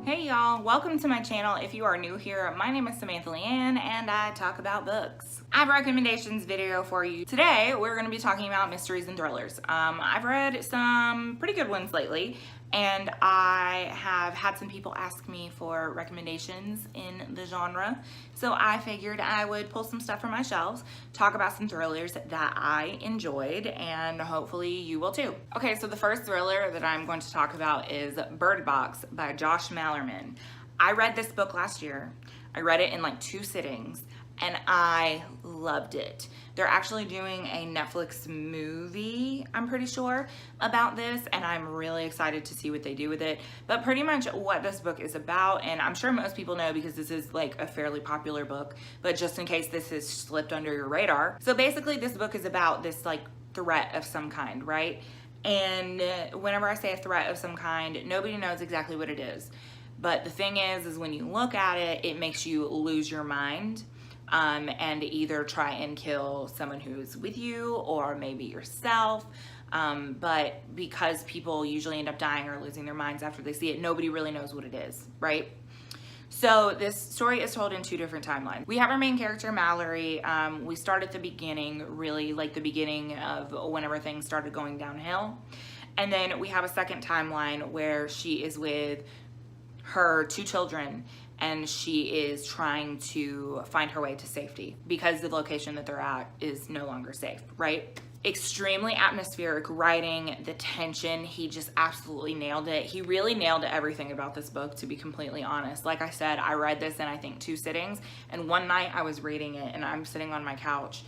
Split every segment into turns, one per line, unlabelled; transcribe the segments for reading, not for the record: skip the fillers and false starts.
Hey y'all, welcome to my channel. If you are new here, my name is Samantha Leighanne and I talk about books. I have a recommendations video for you. Today, we're gonna be talking about mysteries and thrillers. I've read some pretty good ones lately and I have had some people ask me for recommendations in the genre. So I figured I would pull some stuff from my shelves, talk about some thrillers that I enjoyed, and hopefully you will too. Okay, so the first thriller that I'm going to talk about is Bird Box by Josh Malerman. I read this book last year. I read it in like 2 sittings and I loved it. They're actually doing a Netflix movie, I'm pretty sure, about this, and I'm really excited to see what they do with it. But pretty much what this book is about, and I'm sure most people know because this is like a fairly popular book, but just in case this has slipped under your radar. So basically this book is about this like threat of some kind, right? And whenever I say a threat of some kind, nobody knows exactly what it is. But the thing is when you look at it, it makes you lose your mind. And either try and kill someone who's with you or maybe yourself. But because people usually end up dying or losing their minds after they see it, nobody really knows what it is, right? So this story is told in 2 different timelines. We have our main character, Mallory. We start at the beginning, really like the beginning of whenever things started going downhill. And then we have a second timeline where she is with her 2 children and she is trying to find her way to safety because the location that they're at is no longer safe, right? Extremely atmospheric writing, the tension, he just absolutely nailed it. He really nailed everything about this book, to be completely honest. Like I said, I read this in I think 2 sittings, and one night I was reading it and I'm sitting on my couch,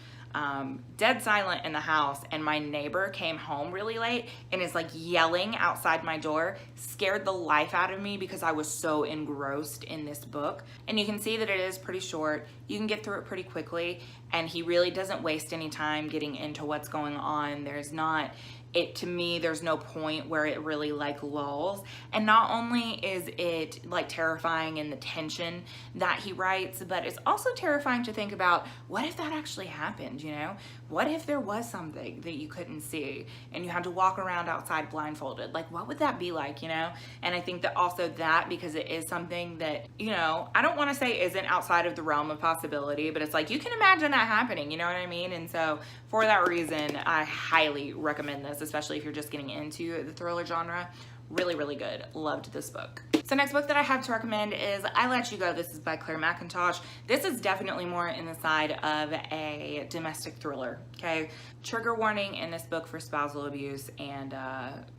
dead silent in the house, and my neighbor came home really late and is like yelling outside my door. Scared the life out of me because I was so engrossed in this book. And you can see that it is pretty short. You can get through it pretty quickly, and he really doesn't waste any time getting into what's going on. To me, there's no point where it really like lulls. And not only is it like terrifying in the tension that he writes, but it's also terrifying to think about, what if that actually happened, you know? What if there was something that you couldn't see and you had to walk around outside blindfolded? Like, what would that be like, you know? And I think that also that, because it is something that, you know, I don't want to say isn't outside of the realm of possibility, but it's like, you can imagine that happening, you know what I mean? And so for that reason, I highly recommend this, especially if you're just getting into the thriller genre. Really, really good. Loved this book. So next book that I have to recommend is I Let You Go. This is by Claire McIntosh. This is definitely more in the side of a domestic thriller, okay? Trigger warning in this book for spousal abuse and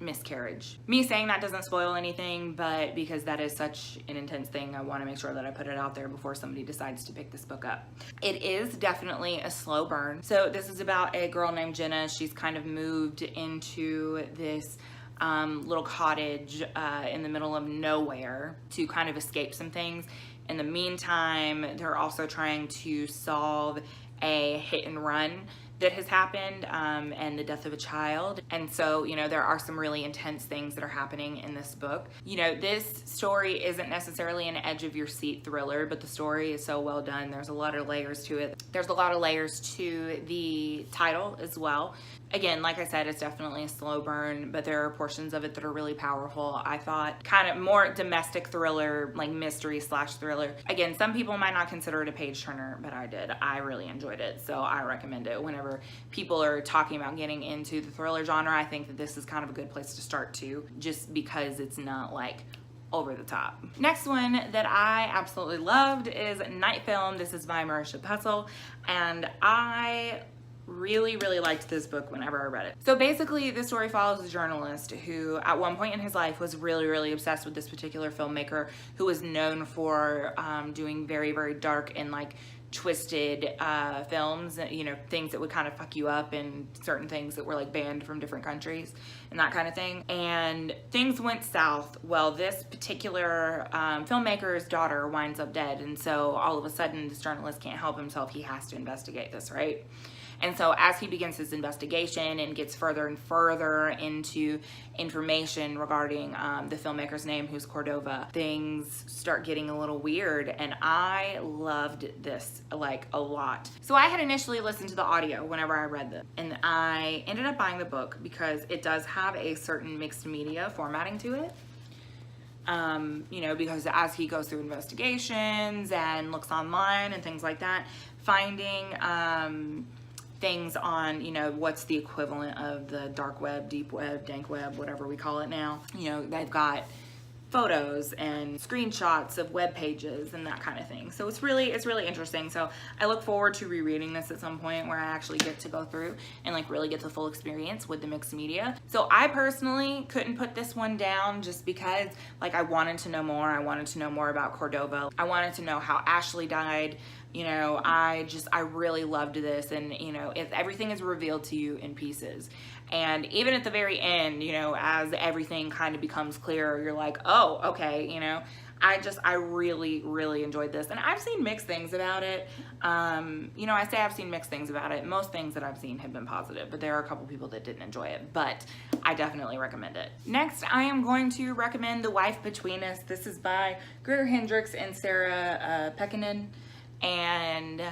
miscarriage. Me saying that doesn't spoil anything, but because that is such an intense thing, I want to make sure that I put it out there before somebody decides to pick this book up. It is definitely a slow burn. So this is about a girl named Jenna. She's kind of moved into this little cottage in the middle of nowhere to kind of escape some things. In the meantime, they're also trying to solve a hit and run that has happened and the death of a child. And so, you know, there are some really intense things that are happening in this book. You know, this story isn't necessarily an edge of your seat thriller, but the story is so well done. There's a lot of layers to it. There's a lot of layers to the title as well. Again, like I said, it's definitely a slow burn, but there are portions of it that are really powerful. I thought kind of more domestic thriller, like mystery / thriller. Again, some people might not consider it a page turner, but I did. I really enjoyed it, so I recommend it. Whenever people are talking about getting into the thriller genre, I think that this is kind of a good place to start too, just because it's not like over the top. Next one that I absolutely loved is Night Film. This is by Marisha Puzzle, and I really liked this book whenever I read it. So basically the story follows a journalist who at one point in his life was really obsessed with this particular filmmaker who was known for doing very dark and like twisted films, you know, things that would kind of fuck you up, and certain things that were like banned from different countries and that kind of thing. And things went south. Well, this particular filmmaker's daughter winds up dead, and so all of a sudden this journalist can't help himself. He has to investigate this, right? And so as he begins his investigation and gets further and further into information regarding the filmmaker's name, who's Cordova, things start getting a little weird, and I loved this like a lot. So I had initially listened to the audio whenever I read this, and I ended up buying the book because it does have a certain mixed media formatting to it. You know, because as he goes through investigations and looks online and things like that, finding things on, you know, what's the equivalent of the dark web, deep web, dank web, whatever we call it now. You know, they've got photos and screenshots of web pages and that kind of thing. So it's really interesting. So I look forward to rereading this at some point where I actually get to go through and like really get the full experience with the mixed media. So I personally couldn't put this one down just because like I wanted to know more. I wanted to know more about Cordova. I wanted to know how Ashley died. You know, I really loved this, and you know, everything is revealed to you in pieces. And even at the very end, you know, as everything kind of becomes clearer, you're like, oh, okay, you know, I really enjoyed this. And I've seen mixed things about it. You know, I say I've seen mixed things about it. Most things that I've seen have been positive, but there are a couple people that didn't enjoy it, but I definitely recommend it. Next, I am going to recommend The Wife Between Us. This is by Greer Hendricks and Sarah Pekkanen. And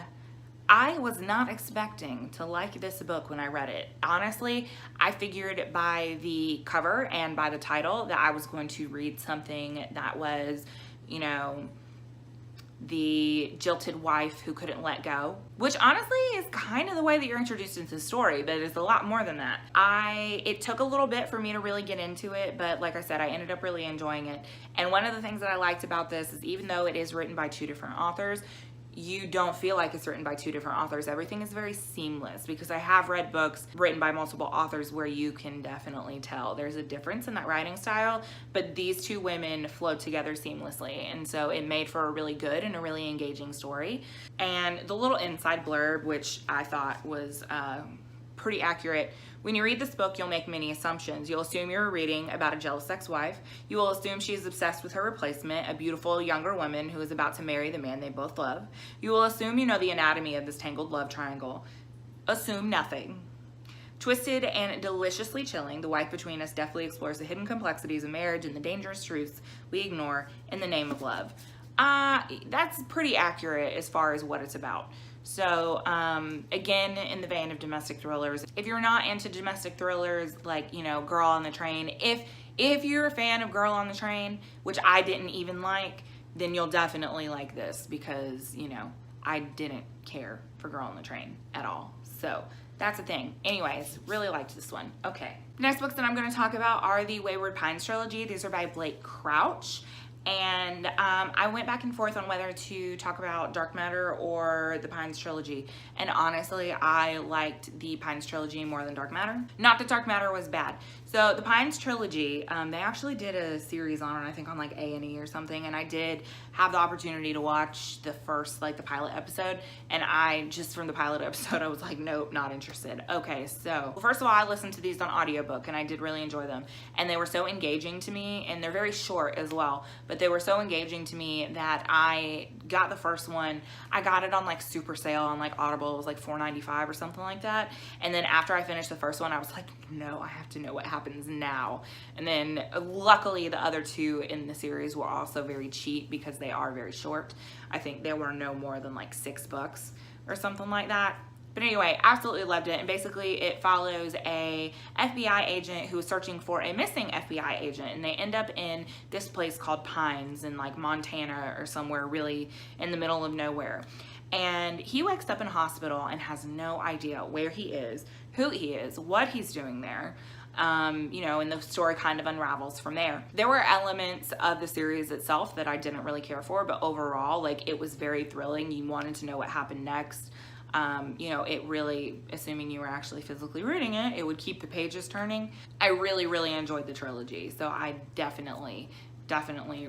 I was not expecting to like this book when I read it. Honestly, I figured by the cover and by the title that I was going to read something that was, you know, the jilted wife who couldn't let go, which honestly is kind of the way that you're introduced into the story, but it's a lot more than that. It took a little bit for me to really get into it, but like I said, I ended up really enjoying it. And one of the things that I liked about this is even though it is written by two different authors, you don't feel like it's written by two different authors. Everything is very seamless, because I have read books written by multiple authors where you can definitely tell there's a difference in that writing style, but these two women flowed together seamlessly, and so it made for a really good and a really engaging story. And the little inside blurb, which I thought was pretty accurate. When you read this book, you'll make many assumptions. You'll assume you're reading about a jealous ex-wife. You will assume she is obsessed with her replacement, a beautiful younger woman who is about to marry the man they both love. You will assume you know the anatomy of this tangled love triangle. Assume nothing. Twisted and deliciously chilling, The Wife Between Us deftly explores the hidden complexities of marriage and the dangerous truths we ignore in the name of love. That's pretty accurate as far as what it's about. So again, in the vein of domestic thrillers, if you're not into domestic thrillers like, you know, Girl on the Train, if you're a fan of Girl on the Train, which I didn't even like, then you'll definitely like this, because, you know, I didn't care for Girl on the Train at all. So that's the thing. Anyways, really liked this one. Okay. The next books that I'm going to talk about are the Wayward Pines trilogy. These are by Blake Crouch. And I went back and forth on whether to talk about Dark Matter or the Pines trilogy. And honestly, I liked the Pines trilogy more than Dark Matter. Not that Dark Matter was bad. So the Pines trilogy, they actually did a series on it, I think on like A&E or something. And I did have the opportunity to watch the first, like the pilot episode. And I just from the pilot episode, I was like, nope, not interested. Okay, so first of all, I listened to these on audiobook and I did really enjoy them. And they were so engaging to me, and they're very short as well. But they were so engaging to me that I got the first one. I got it on like super sale on like Audible. It was like $4.95 or something like that. And then after I finished the first one, I was like, no, I have to know what happens now. And then luckily the other two in the series were also very cheap because they are very short. I think they were no more than like $6 or something like that. But anyway, absolutely loved it. And basically it follows a FBI agent who is searching for a missing FBI agent. And they end up in this place called Pines in like Montana or somewhere really in the middle of nowhere. And he wakes up in a hospital and has no idea where he is, who he is, what he's doing there. You know, and the story kind of unravels from there. There were elements of the series itself that I didn't really care for, but overall, like, it was very thrilling. You wanted to know what happened next. You know, it really, assuming you were actually physically reading it, it would keep the pages turning. I really enjoyed the trilogy, so I definitely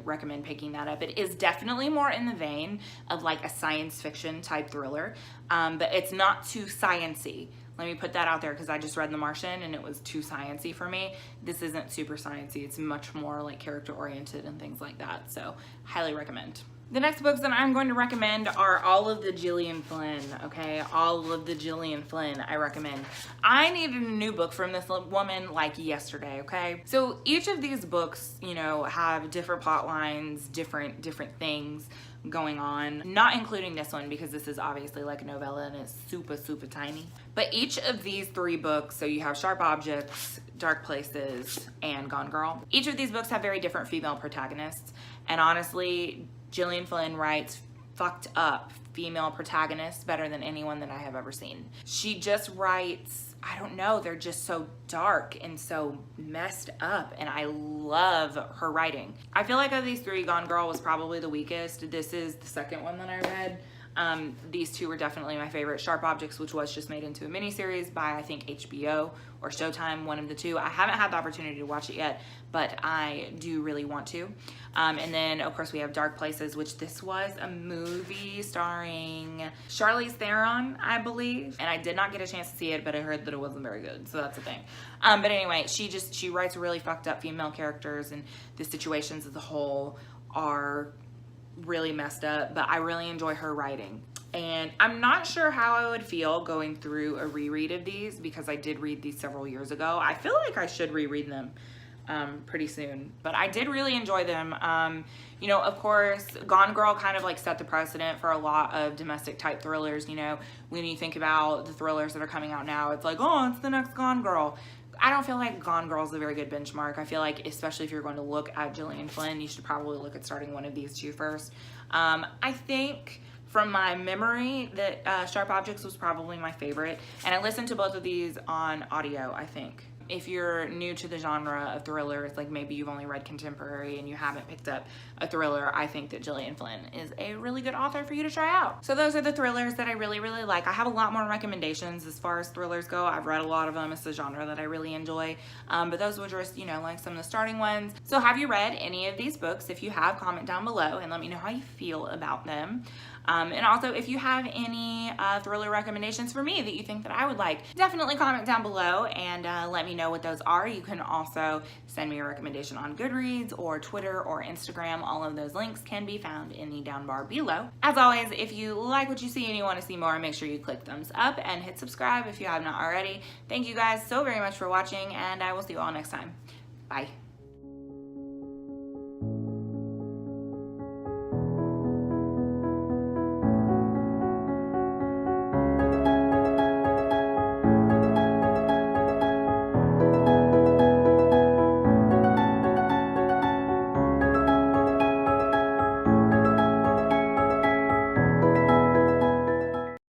recommend picking that up. It is definitely more in the vein of like a science fiction type thriller, but it's not too science-y. Let me put that out there because I just read The Martian and it was too science-y for me. This isn't super science-y. It's much more like character oriented and things like that, so highly recommend. The next books that I'm going to recommend are all of the Gillian Flynn, okay? All of the Gillian Flynn I recommend. I needed a new book from this woman like yesterday, okay? So each of these books, you know, have different plot lines, different things, going on, not including this one because this is obviously like a novella and it's super, super tiny. But each of these 3 books, so you have Sharp Objects, Dark Places, and Gone Girl. Each of these books have very different female protagonists. And honestly, Gillian Flynn writes fucked up female protagonists better than anyone that I have ever seen. She just writes, I don't know, they're just so dark and so messed up, and I love her writing. I feel like of these 3, Gone Girl was probably the weakest. This is the second one that I read. These 2 were definitely my favorite. Sharp Objects, which was just made into a miniseries by, I think, HBO or Showtime, one of the 2. I haven't had the opportunity to watch it yet, but I do really want to. And then, of course, we have Dark Places, which this was a movie starring Charlize Theron, I believe. And I did not get a chance to see it, but I heard that it wasn't very good, so that's the thing. But anyway, she writes really fucked up female characters, and the situations as a whole are really messed up, but I really enjoy her writing. And I'm not sure how I would feel going through a reread of these because I did read these several years ago. I feel like I should reread them pretty soon, but I did really enjoy them. You know, of course, Gone Girl kind of like set the precedent for a lot of domestic type thrillers. You know, when you think about the thrillers that are coming out now, it's like, oh, it's the next Gone Girl. I don't feel like Gone Girl is a very good benchmark. I feel like, especially if you're going to look at Gillian Flynn, you should probably look at starting one of these 2 first. I think from my memory that Sharp Objects was probably my favorite, and I listened to both of these on audio, I think. If you're new to the genre of thrillers, like maybe you've only read contemporary and you haven't picked up a thriller, I think that Gillian Flynn is a really good author for you to try out. So those are the thrillers that I really, really like. I have a lot more recommendations as far as thrillers go. I've read a lot of them. It's a genre that I really enjoy. But those were just, you know, like some of the starting ones. So have you read any of these books? If you have, comment down below and let me know how you feel about them. And also, if you have any thriller recommendations for me that you think that I would like, definitely comment down below and let me know what those are. You can also send me a recommendation on Goodreads or Twitter or Instagram. All of those links can be found in the down bar below. As always, if you like what you see and you want to see more, make sure you click thumbs up and hit subscribe if you have not already. Thank you guys so very much for watching, and I will see you all next time. Bye.